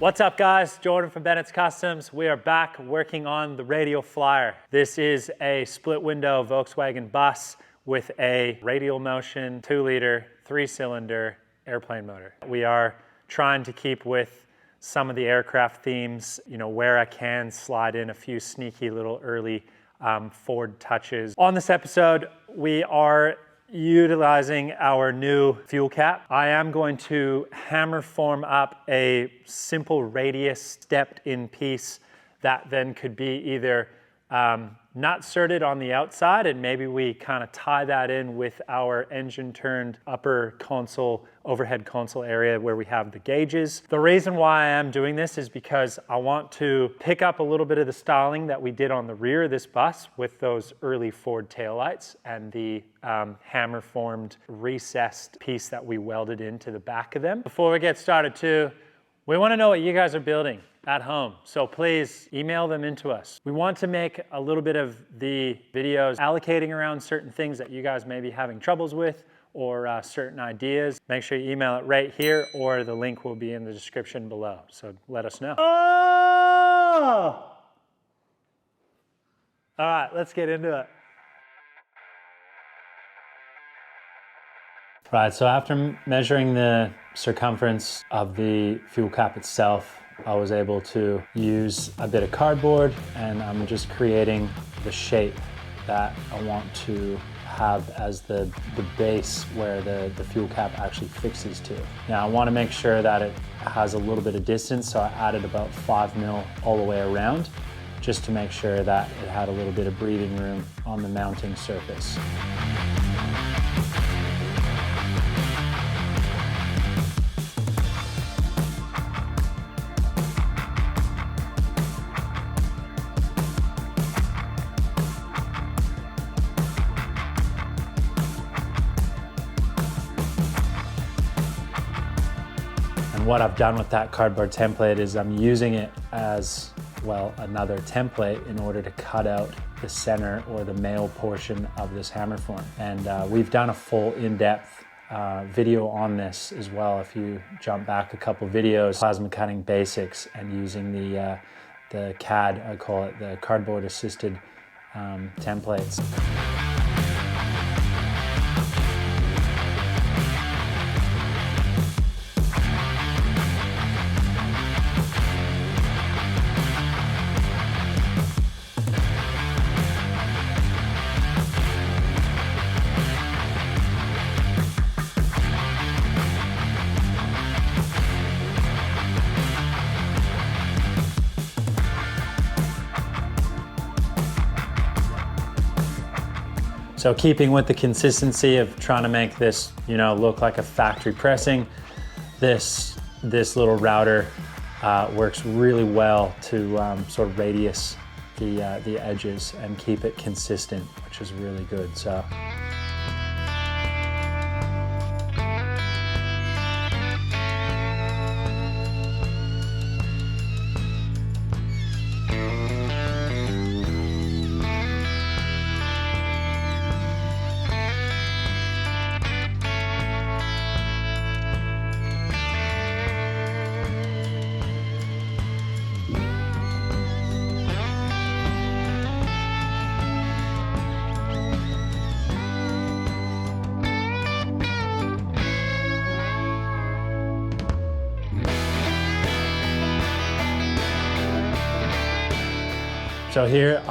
What's up guys, Jordan from Bennett's Customs. We are back working on the Radial Flyer. This is a split window Volkswagen Bus with a Radial Motion 2-liter, 3-cylinder airplane motor. We are trying to keep with some of the aircraft themes, where I can slide in a few sneaky little early Ford touches. On this episode, we are utilizing our new fuel cap. I am going to hammer form up a simple radius stepped in piece that then could be either nut-surted on the outside, and maybe we kind of tie that in with our engine turned upper console, overhead console area where we have the gauges. The reason why I am doing this is because I want to pick up a little bit of the styling that we did on the rear of this bus with those early Ford taillights and the hammer formed recessed piece that we welded into the back of them. Before we get started too, we want to know what you guys are building at home. So please email them into us. We want to make a little bit of the videos allocating around certain things that you guys may be having troubles with or certain ideas. Make sure you email it right here or the link will be in the description below. So let us know. Oh! All right, let's get into it. Right, so after measuring the circumference of the fuel cap itself, I was able to use a bit of cardboard, and I'm just creating the shape that I want to have as the base where the fuel cap actually fixes to. Now I want to make sure that it has a little bit of distance, so I added about 5 mil all the way around, just to make sure that it had a little bit of breathing room on the mounting surface. What I've done with that cardboard template is I'm using it as, well, another template in order to cut out the center or the male portion of this hammer form. And we've done a full in-depth video on this as well. If you jump back a couple videos, plasma cutting basics and using the CAD, I call it, the cardboard assisted templates. So keeping with the consistency of trying to make this, look like a factory pressing, this little router works really well to sort of radius the edges and keep it consistent, which is really good. So. So here,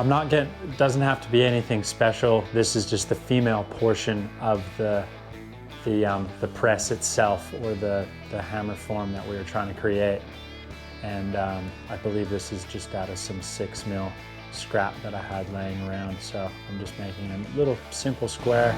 doesn't have to be anything special. This is just the female portion of the press itself, or the hammer form that we were trying to create. And I believe this is just out of some 6 mil scrap that I had laying around. So I'm just making a little simple square.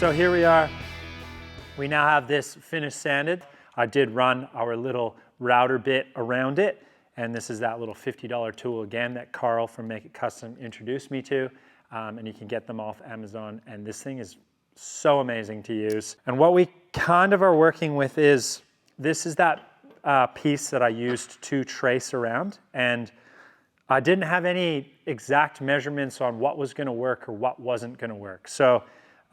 So here we are. We now have this finished sanded. I did run our little router bit around it, and this is that little $50 tool again that Carl from Make It Custom introduced me to, and you can get them off Amazon, and this thing is so amazing to use. And what we kind of are working with is, this is that piece that I used to trace around, and I didn't have any exact measurements on what was gonna work or what wasn't gonna work. So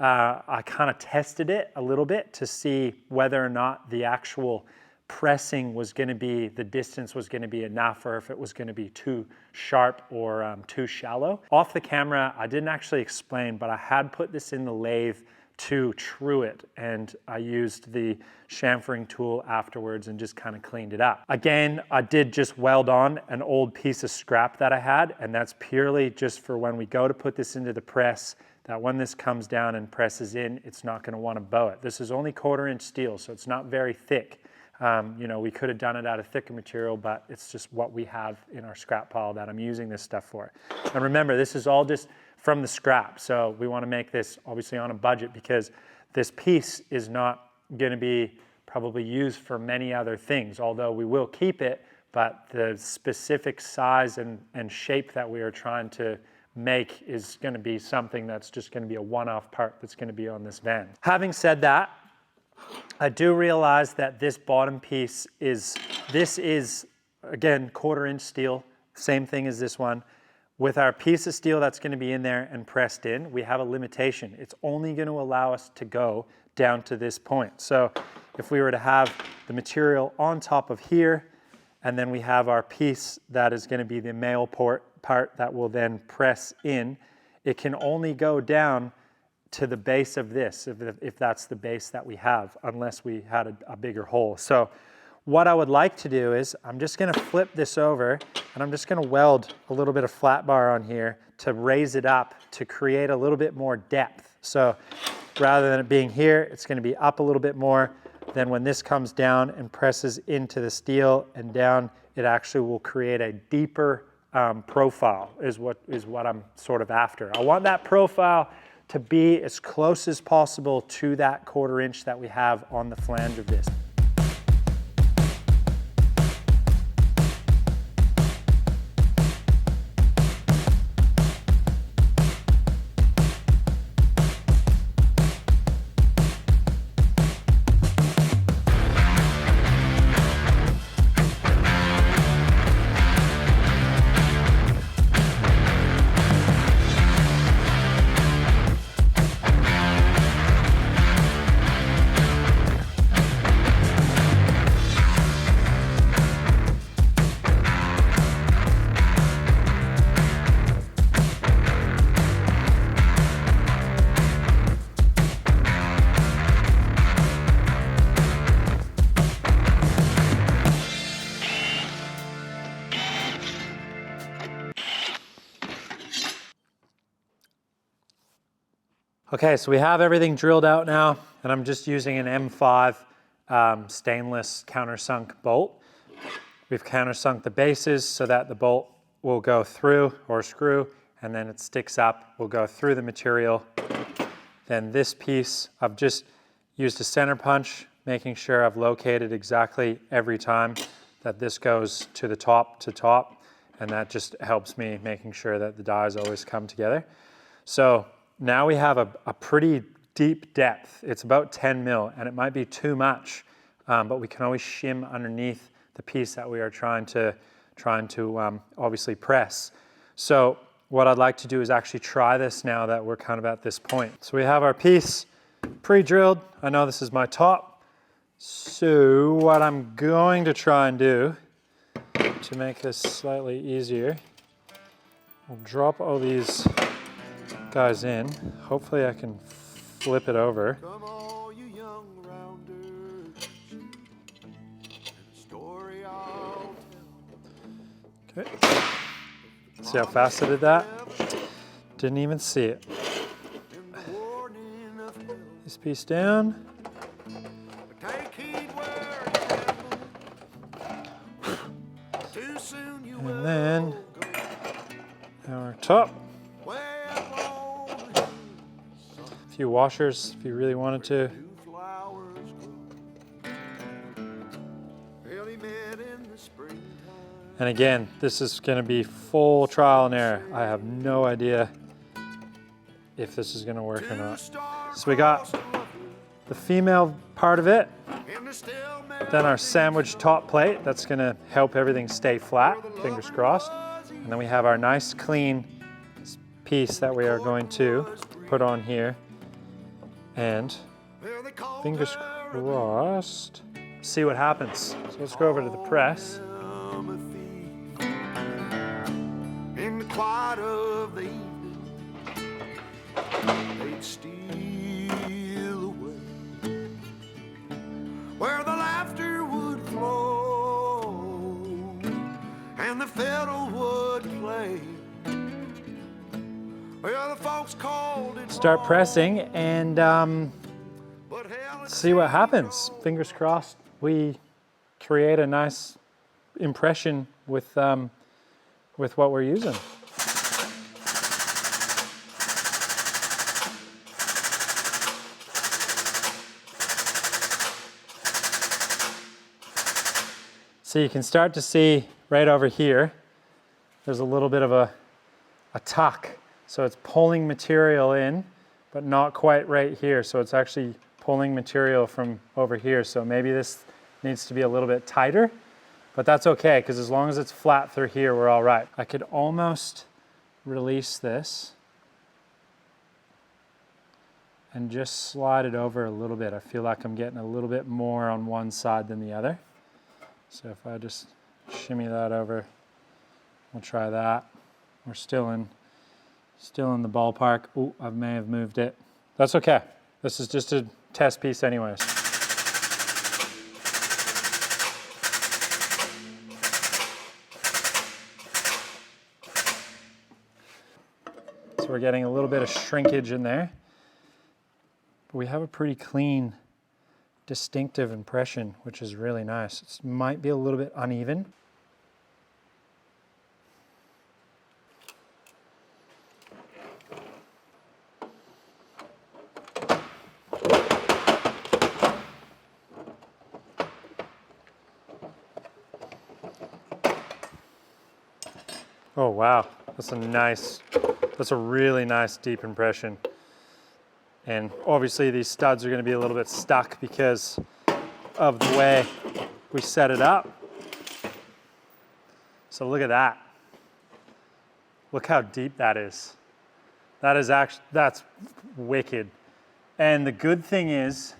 I kind of tested it a little bit to see whether or not the actual pressing was gonna be, the distance was gonna be enough, or if it was gonna be too sharp or too shallow. Off the camera, I didn't actually explain, but I had put this in the lathe to true it, and I used the chamfering tool afterwards and just kind of cleaned it up. Again, I did just weld on an old piece of scrap that I had, and that's purely just for when we go to put this into the press, that when this comes down and presses in, it's not gonna wanna bow it. This is only 1/4" steel, so it's not very thick. You know, we could have done it out of thicker material, but it's just what we have in our scrap pile that I'm using this stuff for. And remember, this is all just from the scrap. So we want to make this obviously on a budget, because this piece is not going to be probably used for many other things, although we will keep it, but the specific size and shape that we are trying to make is going to be something that's just going to be a one-off part that's going to be on this van. Having said that, I do realize that this bottom piece is, again, 1/4" steel, same thing as this one. With our piece of steel that's going to be in there and pressed in, we have a limitation. It's only going to allow us to go down to this point. So if we were to have the material on top of here, and then we have our piece that is going to be the male part that will then press in, it can only go down to the base of this, if that's the base that we have, unless we had a bigger hole. So what I would like to do is, I'm just gonna flip this over, and I'm just gonna weld a little bit of flat bar on here to raise it up to create a little bit more depth. So rather than it being here, it's gonna be up a little bit more. Then when this comes down and presses into the steel and down, it actually will create a deeper profile, is what I'm sort of after. I want that profile to be as close as possible to that 1/4" that we have on the flange of this. Okay, so we have everything drilled out now, and I'm just using an M5 stainless countersunk bolt. We've countersunk the bases so that the bolt will go through, or screw, and then it sticks up, will go through the material. Then this piece, I've just used a center punch, making sure I've located exactly every time that this goes to the top, and that just helps me making sure that the dies always come together. So now we have a pretty deep depth. It's about 10 mil, and it might be too much, but we can always shim underneath the piece that we are trying to obviously press. So what I'd like to do is actually try this now that we're kind of at this point. So we have our piece pre-drilled. I know this is my top. So what I'm going to try and do to make this slightly easier, I'll drop all these guys in. Hopefully I can flip it over. Come all you young rounders, story I'll tell. Okay. See how fast I did that? Didn't even see it. This piece down. And then our top. few washers if you really wanted to. And again, this is going to be full trial and error. I have no idea if this is going to work or not. So we got the female part of it, then our sandwich top plate that's going to help everything stay flat, fingers crossed. And then we have our nice clean piece that we are going to put on here. And fingers crossed, see what happens. So let's go over to the press. Quiet of the evening, they'd steal away where the laughter would flow and the fiddle would play. Well, the folks called it. Start pressing and see what happens. Fingers crossed we create a nice impression with what we're using. So you can start to see right over here, there's a little bit of a tuck. So it's pulling material in, but not quite right here. So it's actually pulling material from over here. So maybe this needs to be a little bit tighter, but that's okay, because as long as it's flat through here, we're all right. I could almost release this and just slide it over a little bit. I feel like I'm getting a little bit more on one side than the other. So if I just shimmy that over, we'll try that. We're still in the ballpark. Ooh, I may have moved it. That's okay. This is just a test piece anyways. So we're getting a little bit of shrinkage in there. But we have a pretty clean, distinctive impression, which is really nice. It might be a little bit uneven. Oh wow, that's a really nice deep impression. And obviously these studs are going to be a little bit stuck because of the way we set it up. So look at that. Look how deep that is. That's wicked. And the good thing is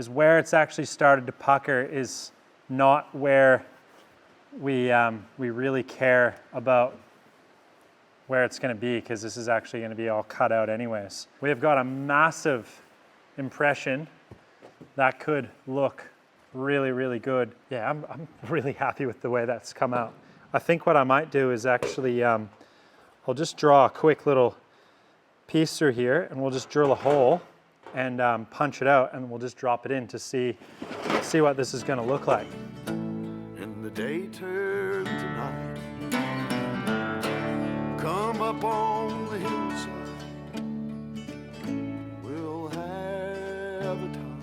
where it's actually started to pucker is not where we really care about where it's going to be, because this is actually going to be all cut out anyways. We have got a massive impression that could look really, really good. Yeah, I'm really happy with the way that's come out. I think what I might do is actually, I'll just draw a quick little piece through here, and we'll just drill a hole and punch it out, and we'll just drop it in to see what this is going to look like. And the day turned to night. Come up on the hillside, we'll have a time.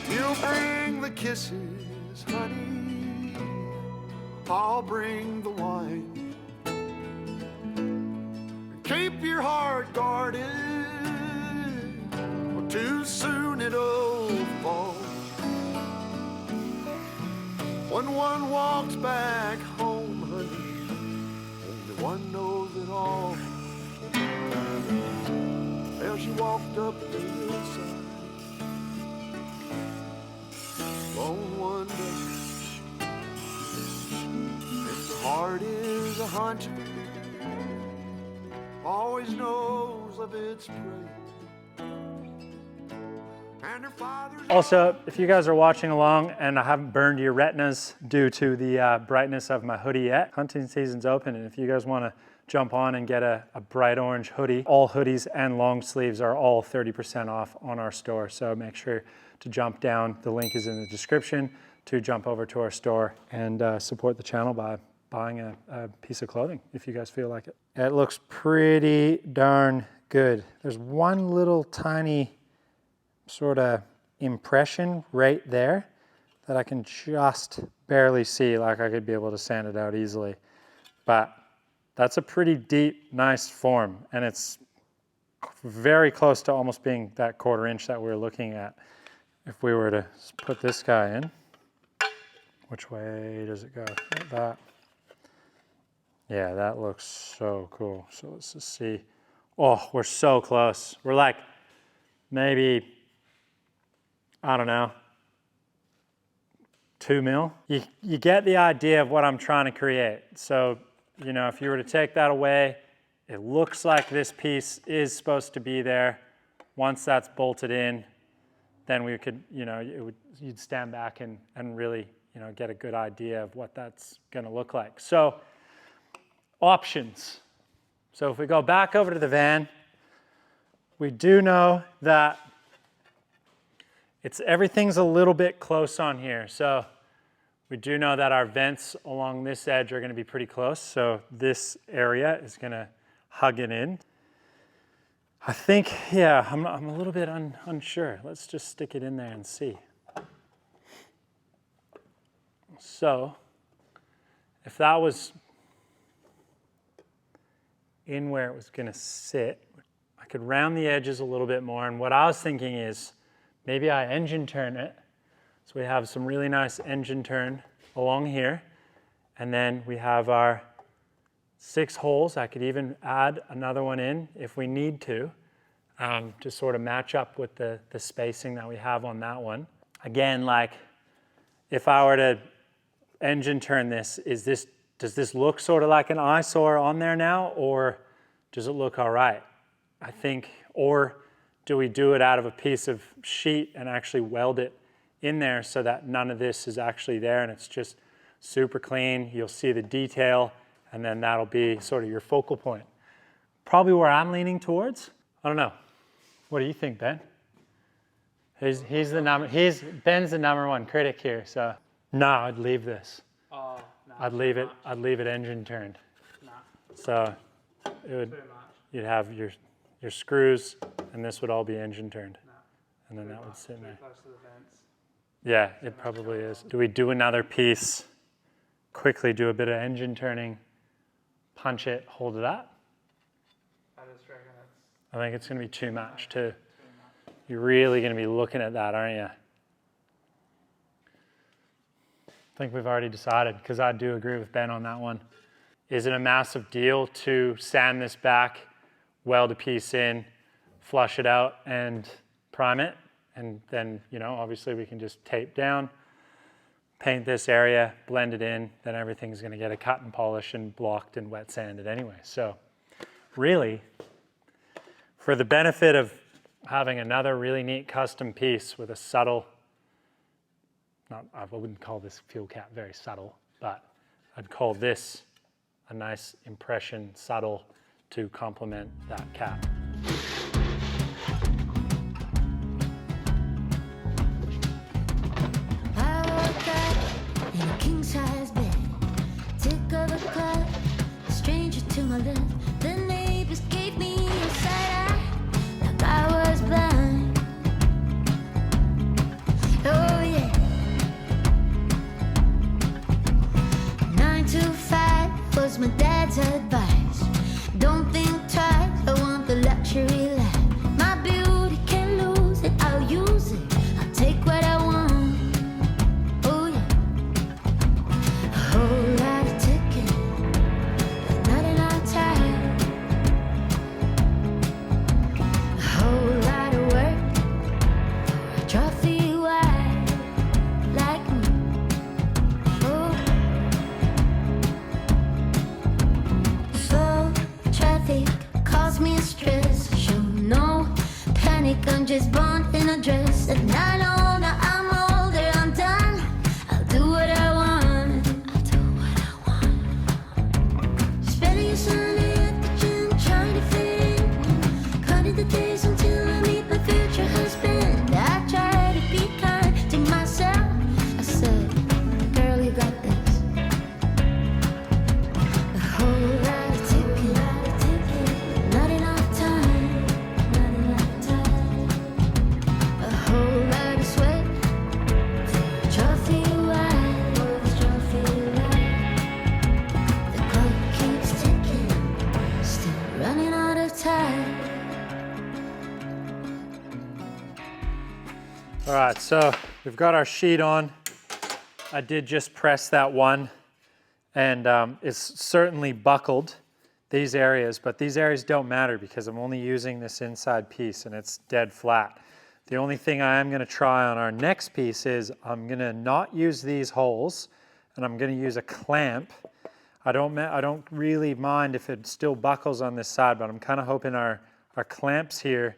You'll bring the kisses, honey, I'll bring the wine. Keep your heart guarded, or too soon it'll fall. When one walks back home, honey, one knows it all. Well, she walked up the hillside, lone one day. If the heart is a hunter, always knows of its prey. Also, if you guys are watching along and I haven't burned your retinas due to the brightness of my hoodie yet, hunting season's open, and if you guys want to jump on and get a bright orange hoodie, all hoodies and long sleeves are all 30% off on our store. So make sure to jump down. The link is in the description to jump over to our store and support the channel by buying a piece of clothing if you guys feel like it. It looks pretty darn good. There's one little tiny sort of impression right there that I can just barely see, like I could be able to sand it out easily. But that's a pretty deep, nice form, and it's very close to almost being that 1/4 inch that we were looking at. If we were to put this guy in, which way does it go? Like that. Yeah, that looks so cool. So let's just see. Oh, we're so close. We're like maybe, I don't know, 2 mil. You get the idea of what I'm trying to create. So, you know, if you were to take that away, it looks like this piece is supposed to be there. Once that's bolted in, then we could, you know, you'd stand back and really, you know, get a good idea of what that's gonna look like. So, options. So if we go back over to the van, we do know that everything's a little bit close on here. So we do know that our vents along this edge are going to be pretty close. So this area is going to hug it in. I think, yeah, I'm a little bit unsure. Let's just stick it in there and see. So if that was in where it was going to sit, I could round the edges a little bit more. And what I was thinking is maybe I engine turn it. So we have some really nice engine turn along here. And then we have our 6 holes. I could even add another one in if we need to sort of match up with the spacing that we have on that one. Again, like if I were to engine turn this, does this look sort of like an eyesore on there now, or does it look all right? I think, or do we do it out of a piece of sheet and actually weld it in there so that none of this is actually there and it's just super clean? You'll see the detail, and then that'll be sort of your focal point. Probably where I'm leaning towards. I don't know. What do you think, Ben? Ben's the number 1 critic here, so no, I'd leave this. Oh, no, I'd leave it engine turned. No. So it would, you'd have your screws, and this would all be engine turned. No. And then that would sit in there. Close to the vents. Yeah, it probably is. Do we do another piece, quickly do a bit of engine turning, punch it, hold it up? I just reckon I think it's going to be too much too. You're really going to be looking at that, aren't you? I think we've already decided, because I do agree with Ben on that one. Is it a massive deal to sand this back, weld a piece in, flush it out, and prime it? And then, you know, obviously we can just tape down, paint this area, blend it in, then everything's going to get a cut and polish and blocked and wet sanded anyway. So really, for the benefit of having another really neat custom piece with a subtle, I wouldn't call this fuel cap very subtle, but I'd call this a nice impression, subtle, to complement that cap. I woke up in a king-size bed, tick of a clock, a stranger to my left. The neighbors gave me a side eye, like I was blind. Oh yeah. 9 to 5 was my dad's advice. Don't think twice, I want the luxury life. My beauty can lose it, I'll use it. I'll take what I want. Oh yeah. A whole lot of ticking, but not enough time. A whole lot of work for a trophy wife like me. Oh. Slow traffic caused me a stress. Show no panic, I'm just born in a dress. And I know now I'm older, I'm done. I'll do what I want. I'll do what I want. Spending a Sunday at the gym, trying to fit in. Counting the days until I meet my future husband. I try to be kind to myself. I said, girl, you got this. A whole lot of ticking, not enough time. All right, so we've got our sheet on. I did just press that one, and it's certainly buckled these areas, but these areas don't matter because I'm only using this inside piece and it's dead flat. The only thing I am going to try on our next piece is I'm going to not use these holes, and I'm going to use a clamp. I don't really mind if it still buckles on this side, but I'm kind of hoping our clamps here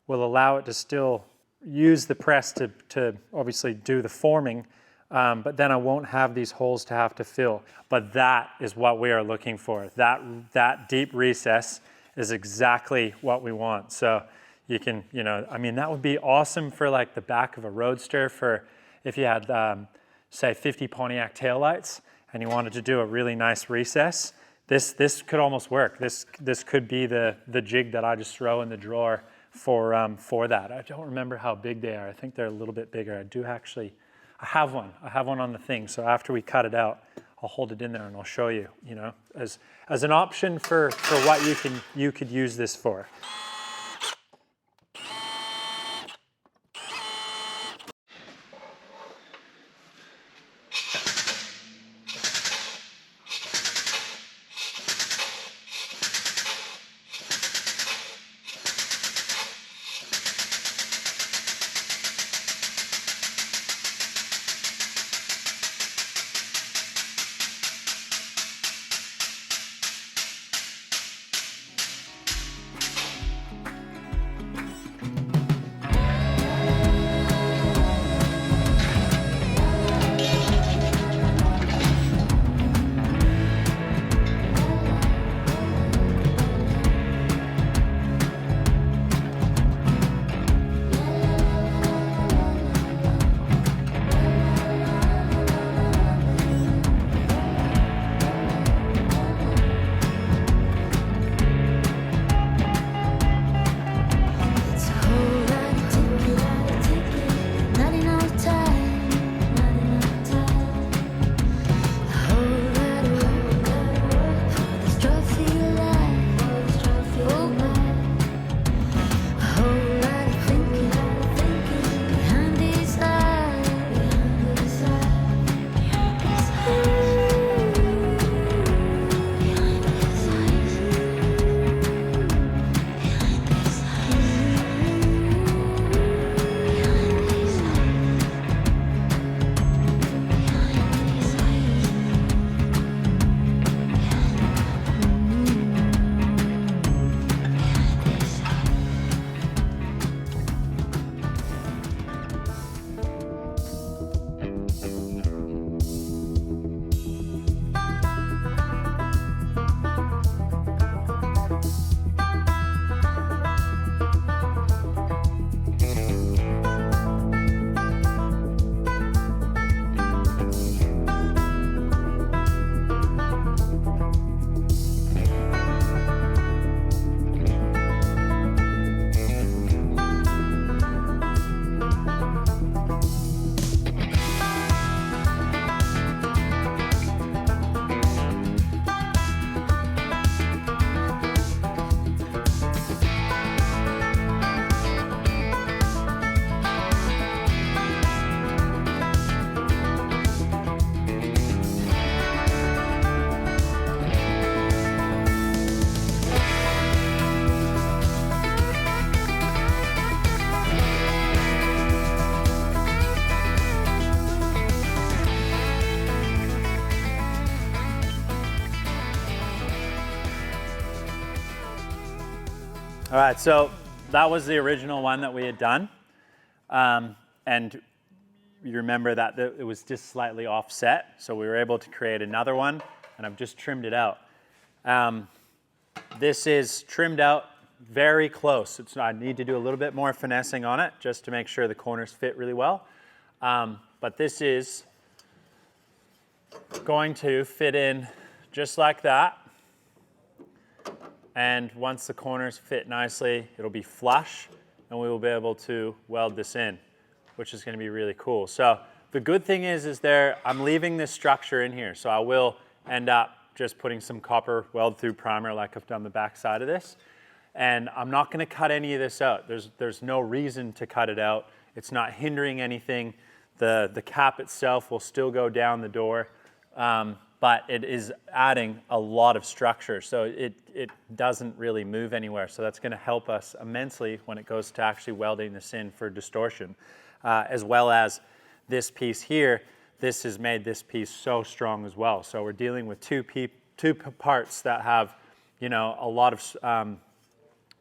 will allow it to still use the press to obviously do the forming, but then I won't have these holes to have to fill. But that is what we are looking for. That deep recess is exactly what we want. So you can, I mean, that would be awesome for like the back of a Roadster for if you had, say, 50 Pontiac taillights and you wanted to do a really nice recess. This could almost work. This could be the jig that I just throw in the drawer for that. I don't remember how big they are. I think they're a little bit bigger. I have one. I have one on the thing. So after we cut it out, I'll hold it in there and I'll show you, as an option for what you could use this for. All right, so that was the original one that we had done. And you remember that it was just slightly offset, so we were able to create another one, and I've just trimmed it out. This is trimmed out very close. I need to do a little bit more finessing on it just to make sure the corners fit really well. But this is going to fit in just like that. And once the corners fit nicely, it'll be flush, and we will be able to weld this in, which is going to be really cool. So the good thing is I'm leaving this structure in here, so I will end up just putting some copper weld-through primer like I've done the back side of this. And I'm not going to cut any of this out. There's no reason to cut it out. It's not hindering anything. The cap itself will still go down the door, but it is adding a lot of structure, so it doesn't really move anywhere. So that's going to help us immensely when it goes to actually welding this in for distortion, as well as this piece here. This has made this piece so strong as well. So we're dealing with two parts that have, you know, a lot of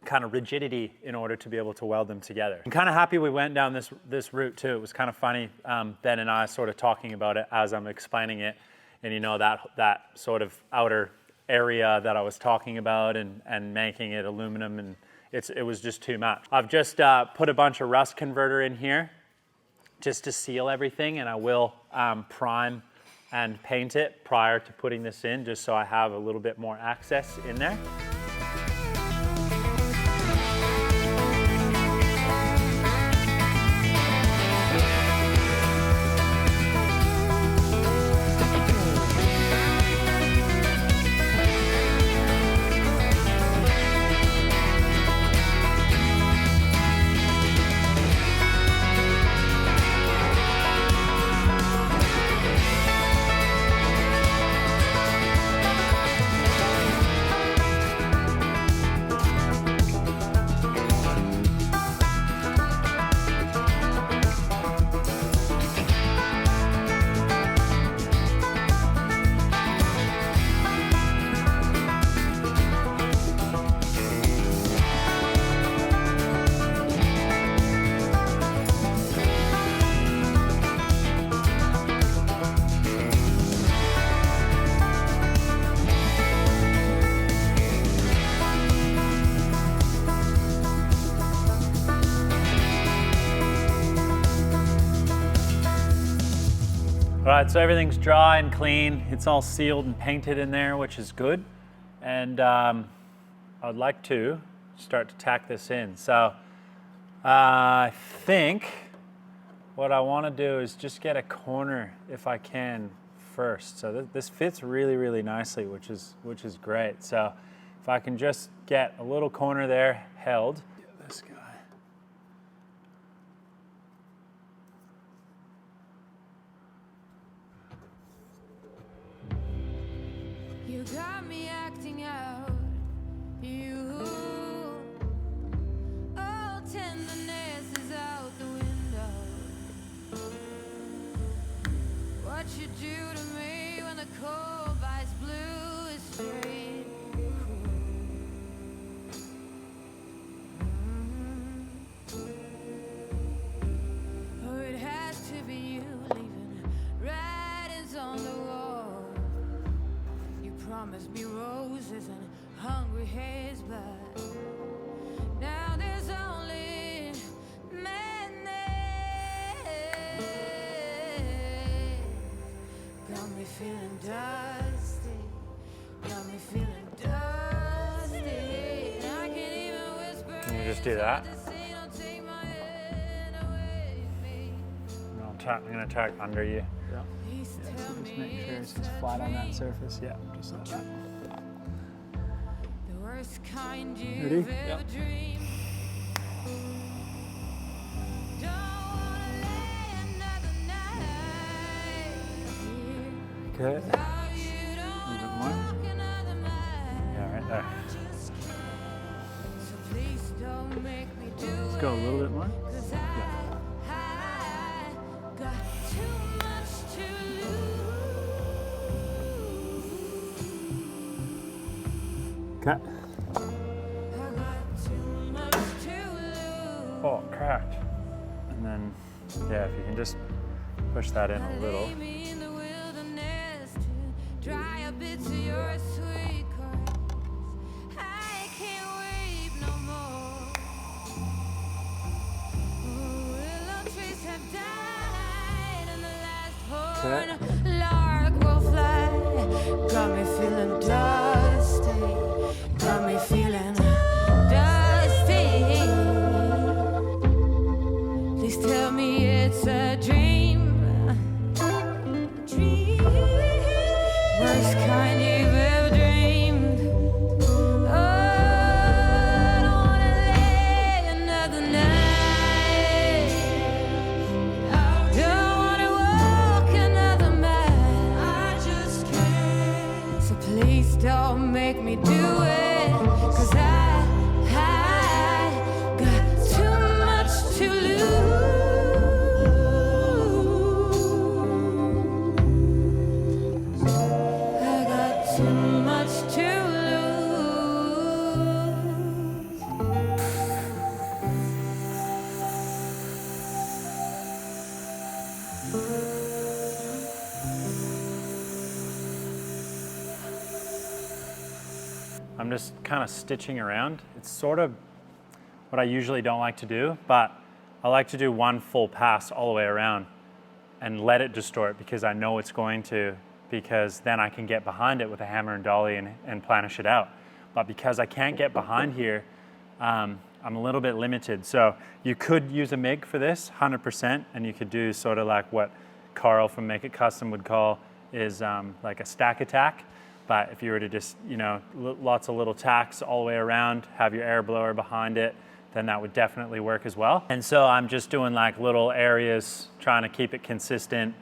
kind of rigidity in order to be able to weld them together. I'm kind of happy we went down this route too. It was kind of funny, Ben and I sort of talking about it as I'm explaining it, and you know, that sort of outer area that I was talking about and making it aluminum, and it was just too much. I've just put a bunch of rust converter in here just to seal everything, and I will prime and paint it prior to putting this in, just so I have a little bit more access in there. All right, so everything's dry and clean. It's all sealed and painted in there, which is good. And I'd like to start to tack this in. So I think what I want to do is just get a corner, if I can, first. So this fits really, really nicely, which is great. So if I can just get a little corner there held. Get this guy. You got me acting out. You, all tenderness is out the window. What you do to me when the cold vice blue is straight. Or it has to be you leaving writings on the wall. Promised me roses and hungry haze, but now there's only madness. Got me feeling dusty. Got me feeling dusty. I can't even whisper. Can you just do that? I'm going to tack under you. Yeah. So just make sure it's just flat on that surface. Yeah, just like that. The worst kind you've Ready? ever Yep. dreamed. Don't wanna lay another night here. Good. How you don't more. walk another mile. Yeah, right there. So please don't make me do Let's go a little bit more. 'Cause I got too much to lose. Okay. I got too much to lose. Oh, cracked. And then, yeah, if you can just push that in a little. Lay me in the wilderness to dry up bits of your sweet caress. I can't weep no more. Oh, willow trees have died and the last horn lark will fly. Got me feeling dusty. Got me feeling dusty. Please tell me it's a dream. Worst kind you've ever dreamed. Oh, I don't wanna lay another night So please don't make me do it, 'cause I got too much to lose. I got too much to lose. I'm just kind of stitching around. It's sort of what I usually don't like to do, but I like to do one full pass all the way around and let it distort because I know it's going to, because then I can get behind it with a hammer and dolly and planish it out. But because I can't get behind here, I'm a little bit limited. So you could use a MIG for this, 100%, and you could do sort of like what Carl from Make It Custom would call is like a stack attack. But if you were to just, you know, lots of little tacks all the way around, have your air blower behind it, then that would definitely work as well. And so I'm just doing like little areas, trying to keep it consistent,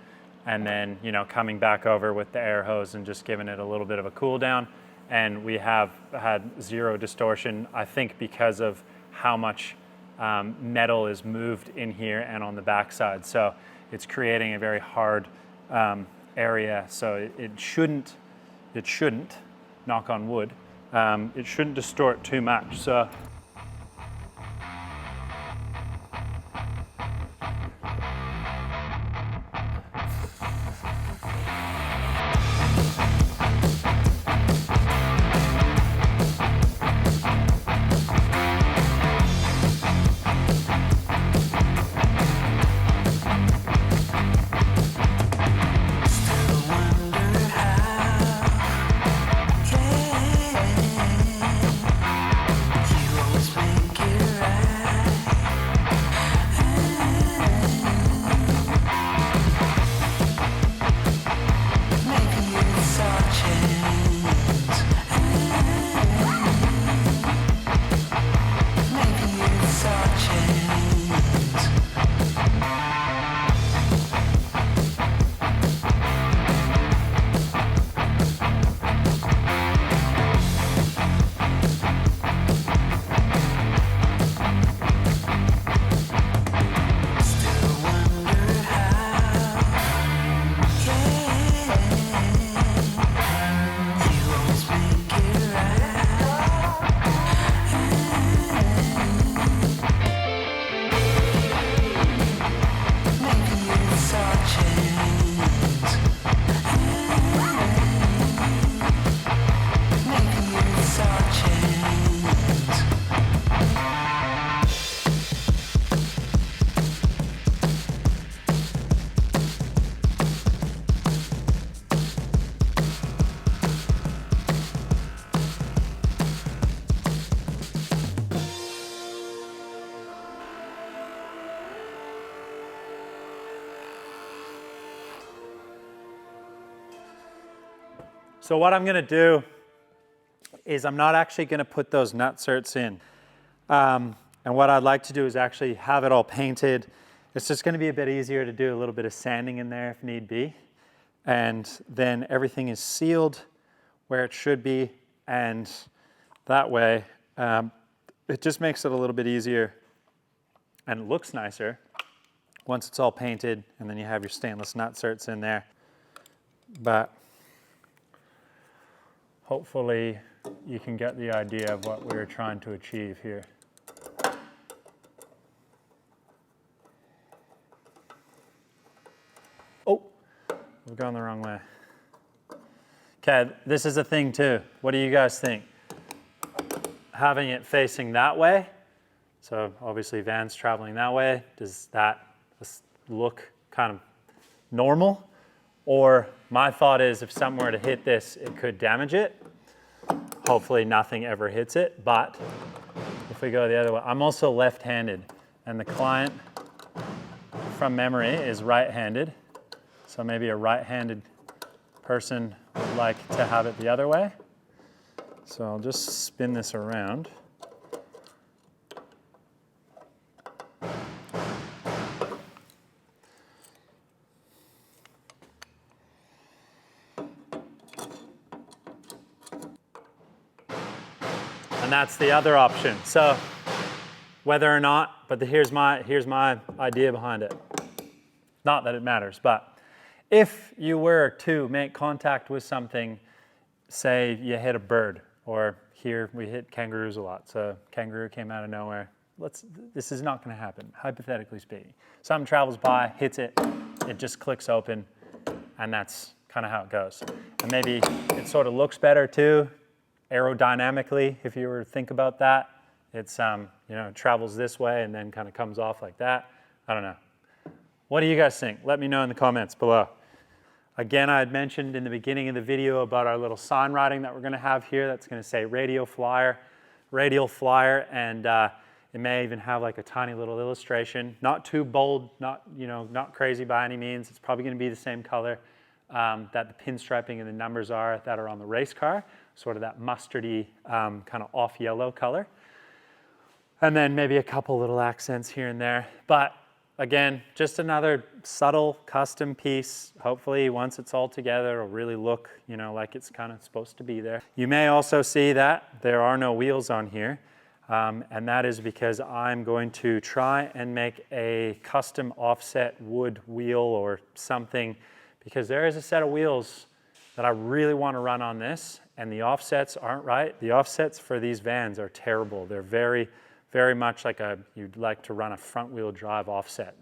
and then, you know, coming back over with the air hose and just giving it a little bit of a cool down. And we have had zero distortion, I think, because of how much metal is moved in here and on the backside. So it's creating a very hard area. So it shouldn't, knock on wood, it shouldn't distort too much. So So what I'm gonna do is I'm not actually gonna put those nut certs in. And what I'd like to do is actually have it all painted. It's just gonna be a bit easier to do a little bit of sanding in there if need be. And then everything is sealed where it should be. And that way, it just makes it a little bit easier and it looks nicer once it's all painted, and then you have your stainless nut certs in there. But hopefully you can get the idea of what we're trying to achieve here. Oh, we've gone the wrong way. Okay, this is a thing too. What do you guys think? Having it facing that way, so obviously vans traveling that way, does that look kind of normal? Or my thought is if something were to hit this, it could damage it. Hopefully nothing ever hits it, but if we go the other way, I'm also left-handed, and the client from memory is right-handed. So maybe a right-handed person would like to have it the other way. So I'll just spin this around. And that's the other option. So whether or not, but here's my idea behind it. Not that it matters, but if you were to make contact with something, say you hit a bird, or here we hit kangaroos a lot. So kangaroo came out of nowhere. This is not going to happen, hypothetically speaking. Something travels by, hits it, it just clicks open, and that's kind of how it goes. And maybe it sort of looks better too, aerodynamically, if you were to think about that. It's, it travels this way and then kind of comes off like that. I don't know. What do you guys think? Let me know in the comments below. Again, I had mentioned in the beginning of the video about our little sign writing that we're going to have here that's going to say Radial Flyer, and it may even have like a tiny little illustration. Not too bold, not crazy by any means. It's probably going to be the same color that the pinstriping and the numbers are that are on the race car, sort of that mustardy kind of off yellow color. And then maybe a couple little accents here and there. But again, just another subtle custom piece. Hopefully once it's all together, it'll really look, like it's kind of supposed to be there. You may also see that there are no wheels on here. And that is because I'm going to try and make a custom offset wood wheel or something, because there is a set of wheels that I really want to run on this, and the offsets aren't right. The offsets for these vans are terrible. They're very, very much like you'd like to run a front wheel drive offset.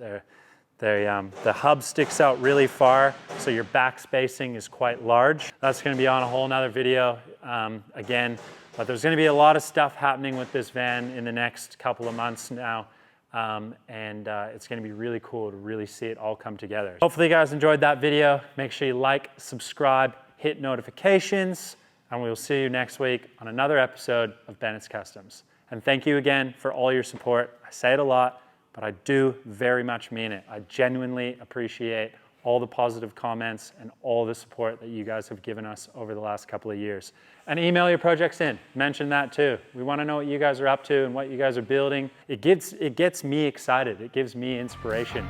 The hub sticks out really far, so your back spacing is quite large. That's going to be on a whole nother video again, but there's going to be a lot of stuff happening with this van in the next couple of months now, and it's going to be really cool to really see it all come together. Hopefully you guys enjoyed that video. Make sure you like, subscribe, hit notifications, and we will see you next week on another episode of Bennett's Customs. And thank you again for all your support. I say it a lot, but I do very much mean it. I genuinely appreciate all the positive comments and all the support that you guys have given us over the last couple of years. And email your projects in, mention that too. We want to know what you guys are up to and what you guys are building. It gets me excited, it gives me inspiration.